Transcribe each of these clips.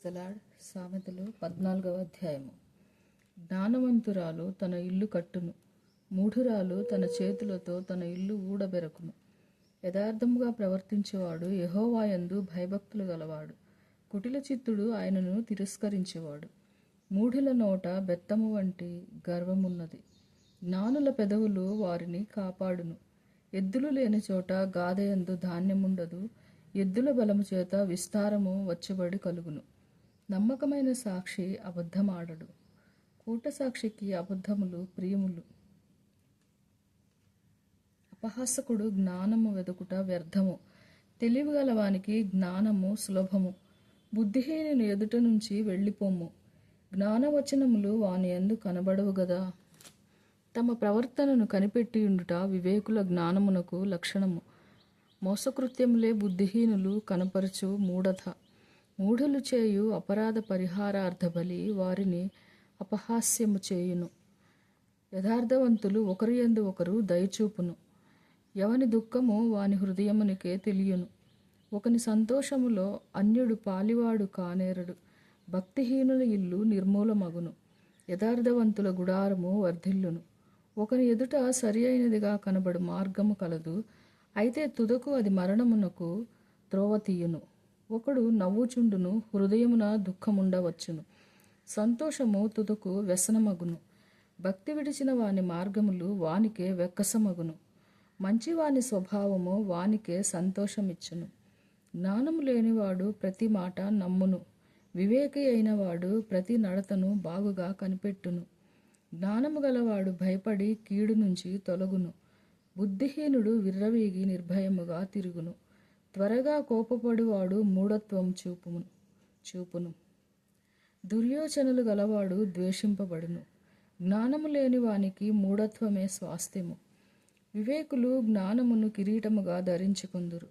The lord. సామెతలు 14వ అధ్యాయము. జ్ఞానవంతురాలు తన ఇల్లు కట్టును, మూఢురాలు తన చేతులతో తన ఇల్లు ఊడబెరకును. యథార్థముగా ప్రవర్తించేవాడు యెహోవాయందు భయభక్తులు గలవాడు. కుటిల చిత్తుడు ఆయనను తిరస్కరించేవాడు. మూఢుల నోట బెత్తము వంటి గర్వమున్నది. జ్ఞానుల పెదవులు వారిని కాపాడును. ఎద్దులు లేని చోట గాదయందు ధాన్యముండదు. ఎద్దుల బలము చేత విస్తారము వచ్చుబడి కలుగును. నమ్మకమైన సాక్షి అబద్ధమాడడు. కూట సాక్షికి అబద్ధములు ప్రియములు. అపహాసకుడు జ్ఞానము వెదుకుట వ్యర్థము. తెలివిగలవానికి జ్ఞానము సులభము. బుద్ధిహీనుని ఎదుట నుంచి వెళ్ళిపోము. జ్ఞానవచనములు వాని యందు కనబడవు గదా. తమ ప్రవర్తనను కనిపెట్టియుండుట వివేకుల జ్ఞానమునకు లక్షణము. మోసకృత్యములే బుద్ధిహీనులు కనపరచు మూఢత. మూఢులు చేయు అపరాధ పరిహారార్థ బలి వారిని అపహాస్యము చేయును. యథార్థవంతులు ఒకరి యందు ఒకరు దయచూపును. ఎవని దుఃఖము వాని హృదయమునికే తెలియను. ఒకని సంతోషములో అన్యుడు పాలివాడు కానేరడు. భక్తిహీనుల ఇల్లు నిర్మూలమగును. యథార్థవంతుల గుడారము వర్ధిల్లును. ఒకని ఎదుట సరి అయినదిగా కనబడు మార్గము కలదు, అయితే తుదకు అది మరణమునకు త్రోవ తీయును. ఒకడు నవ్వుచుండును, హృదయమున దుఃఖముండవచ్చును. సంతోషము తుదకు వ్యసనమగును. భక్తి విడిచిన వాని మార్గములు వానికే వెక్కసమగును. మంచివాని స్వభావము వానికే సంతోషమిచ్చును. జ్ఞానము లేనివాడు ప్రతి మాట నమ్మును. వివేకి అయినవాడు ప్రతి నడతను బాగుగా కనిపెట్టును. జ్ఞానము గలవాడు భయపడి కీడు నుంచి తొలగును. బుద్ధిహీనుడు విర్రవీగి నిర్భయముగా తిరుగును. త్వరగా కోపపడువాడు మూఢత్వం చూపును. దుర్యోచనలు గలవాడు ద్వేషింపబడును. జ్ఞానము లేని వానికి మూఢత్వమే స్వాస్థ్యము. వివేకులు జ్ఞానమును కిరీటముగా ధరించుకొందురు.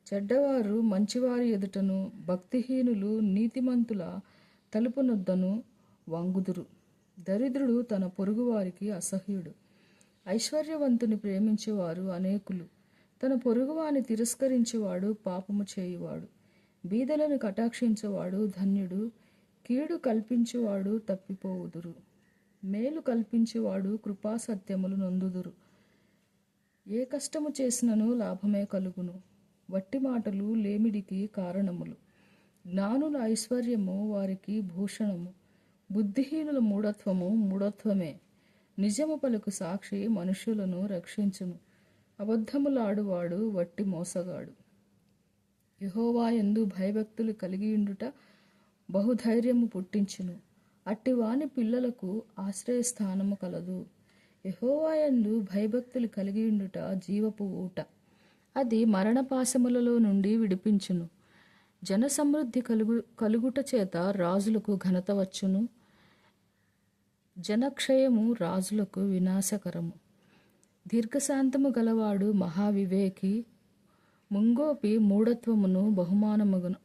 చెడ్డవారు మంచివారి ఎదుటను, భక్తిహీనులు నీతిమంతుల తలుపునొద్దను వంగుదురు. దరిద్రుడు తన పొరుగువారికి అసహ్యుడు. ఐశ్వర్యవంతుని ప్రేమించేవారు అనేకులు. తన పొరుగువాని తిరస్కరించేవాడు పాపము చేయువాడు. బీదలను కటాక్షించేవాడు ధన్యుడు. కీడు కల్పించేవాడు తప్పిపోవుదురు. మేలు కల్పించేవాడు కృపాసత్యములు నొందుదురు. ఏ కష్టము చేసినను లాభమే కలుగును. వట్టి మాటలు లేమిడికి కారణములు. జ్ఞానుల ఐశ్వర్యము వారికి భూషణము. బుద్ధిహీనుల మూఢత్వమే. నిజము పలుకు సాక్షి మనుష్యులను రక్షించును. అబద్ధములాడువాడు వట్టి మోసగాడు. యెహోవాయందు భయభక్తులు కలిగియుండుట బహుధైర్యము పుట్టించును. అట్టివాని పిల్లలకు ఆశ్రయస్థానము కలదు. యెహోవాయందు భయభక్తులు కలిగియుండుట జీవపు ఊట. అది మరణపాశములలో నుండి విడిపించును. జనసమృద్ధి కలుగుట చేత రాజులకు ఘనత వచ్చును. జనక్షయము రాజులకు వినాశకరము. దీర్ఘశాంతము గలవాడు మహావివేకి. ముంగోపి మూఢత్వమును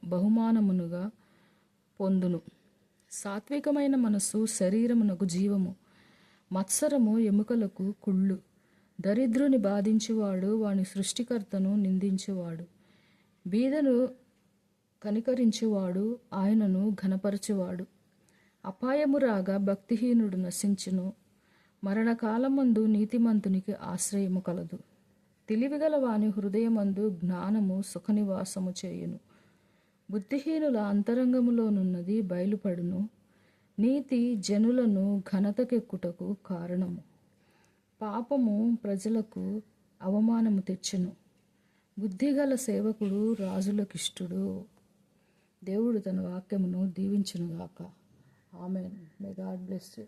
బహుమానమునుగా పొందును. సాత్వికమైన మనస్సు శరీరమునకు జీవము. మత్సరము ఎముకలకు కుళ్ళు. దరిద్రుని బాధించువాడు వాని సృష్టికర్తను నిందించువాడు. బీదను కనికరించువాడు ఆయనను ఘనపరచువాడు. అపాయము రాగా భక్తిహీనుడు నశించును. మరణకాలమందు నీతిమంతునికి ఆశ్రయము కలదు. తెలివిగల వాని హృదయమందు జ్ఞానము సుఖనివాసము చేయును. బుద్ధిహీనుల అంతరంగములోనున్నది బయలుపడును. నీతి జనులను ఘనతకెక్కుటకు కారణము. పాపము ప్రజలకు అవమానము తెచ్చును. బుద్ధిగల సేవకుడు రాజులకిష్టుడు. దేవుడు తన వాక్యమును దీవించునుగాక. Amen. May God bless you.